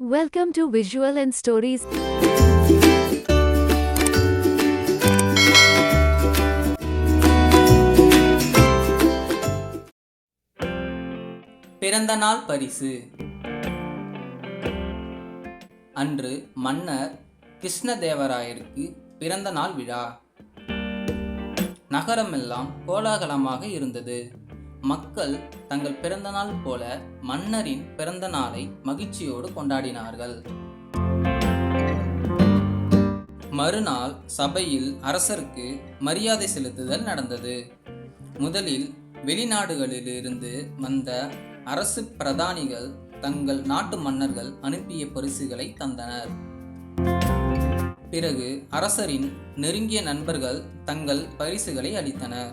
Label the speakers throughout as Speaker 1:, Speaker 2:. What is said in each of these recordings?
Speaker 1: Welcome to Visual and Stories.
Speaker 2: பிறந்த நாள் பரிசு. அன்று மன்னர் கிருஷ்ணதேவராயருக்கு பிறந்த நாள் விழா. நகரமெல்லாம் கோலாகலமாக இருந்தது. மக்கள் தங்கள் பிறந்த நாள் போல மன்னரின் பிறந்த நாளை மகிழ்ச்சியோடு கொண்டாடினார்கள். மறுநாள் சபையில் அரசருக்கு மரியாதை செலுத்துதல் நடந்தது. முதலில் வெளிநாடுகளிலிருந்து வந்த அரசு பிரதானிகள் தங்கள் நாட்டு மன்னர்கள் அனுப்பிய பரிசுகளை தந்தனர். பிறகு அரசரின் நெருங்கிய நண்பர்கள் தங்கள் பரிசுகளை அளித்தனர்.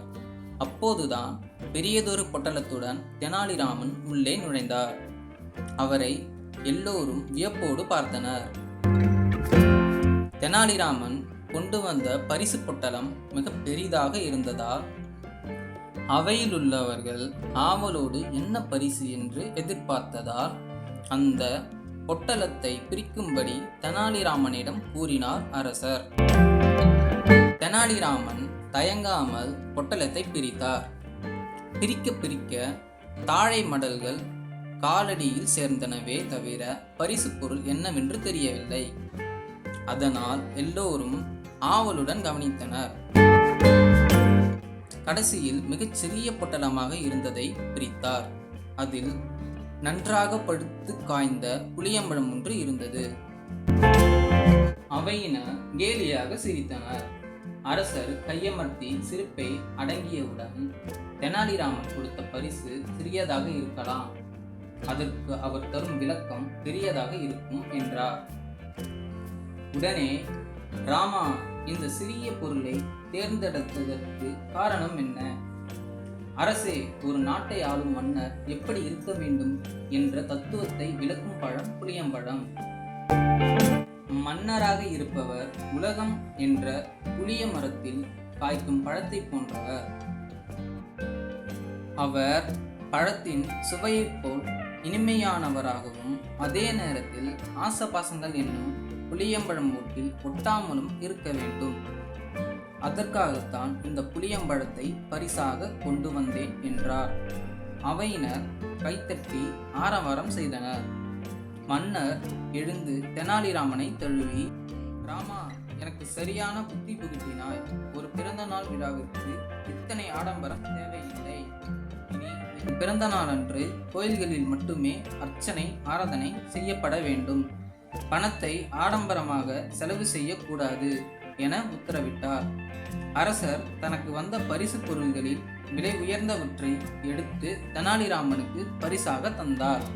Speaker 2: அப்போதுதான் பெரியதொரு பொட்டலத்துடன் தெனாலிராமன் உள்ளே நுழைந்தார். அவரை எல்லோரும் வியப்போடு பார்த்தனர். தெனாலிராமன் கொண்டு வந்த பரிசு பொட்டலம் மிக பெரிதாக இருந்ததால் அவையில் உள்ளவர்கள் ஆவலோடு என்ன பரிசு என்று எதிர்பார்த்ததால் அந்த பொட்டலத்தை பிரிக்கும்படி தெனாலிராமனிடம் கூறினார் அரசர். தெனாலிராமன் தயங்காமல் பொட்டலத்தை பிரித்தார். பிரிக்க பிரிக்க தாழை மடல்கள் காலடியில் சேர்ந்தனவே தவிர பரிசு பொருள் என்னவென்று தெரியவில்லை. அதனால் எல்லோரும் ஆவலுடன் கவனித்தனர். கடைசியில் மிகச் சிறிய பொட்டலமாக இருந்ததை பிரித்தார். அதில் நன்றாக பழுத்து காய்ந்த புளியம்பழம் ஒன்று இருந்தது. அவையினர் கேலியாக சிரித்தனர். அரசர் கையமர்த்தி சிரிப்பை அடங்கியவுடன் தெனாலிராமன் கொடுத்த பரிசு சிறியதாக இருக்கலாம், அதற்கு அவர் தரும் விளக்கம் பெரியதாக இருக்கும் என்றார். உடனே, ராமா, இந்த சிறிய பொருளை தேர்ந்தெடுத்ததற்கு காரணம் என்ன? அரசே, ஒரு நாட்டை ஆளும் மன்னர் எப்படி இருக்க வேண்டும் என்ற தத்துவத்தை விளக்கும் பழம் புளியம்பழம். மன்னராக இருப்பவர் உலகம் என்ற புளிய மரத்தில் காய்க்கும் பழத்தை போன்றவர். அவர் பழத்தின் சுவையைப் போல் இனிமையானவராகவும் அதே நேரத்தில் ஆசபாசங்கள் என்னும் புளியம்பழம் மூட்டில் ஒட்டாமலும் இருக்க வேண்டும். அதற்காகத்தான் இந்த புளியம்பழத்தை பரிசாக கொண்டு வந்தேன் என்றார். அவையினர் கைத்தட்டி ஆரவாரம் செய்தனர். மன்னர் எழுந்து தெனாலிராமனை தழுவி, ராமா, எனக்கு சரியான புத்தி புகுத்தினாய். ஒரு பிறந்த நாள் விழாவிற்கு இத்தனை ஆடம்பரம் தேவையில்லை. இனி என் பிறந்த நாள் அன்று கோயில்களில் மட்டுமே அர்ச்சனை ஆராதனை செய்யப்பட வேண்டும். பணத்தை ஆடம்பரமாக செலவு செய்யக்கூடாது என உத்தரவிட்டார். அரசர் தனக்கு வந்த பரிசு பொருள்களில் விலை உயர்ந்தவற்றை எடுத்து தெனாலிராமனுக்கு பரிசாக தந்தார்.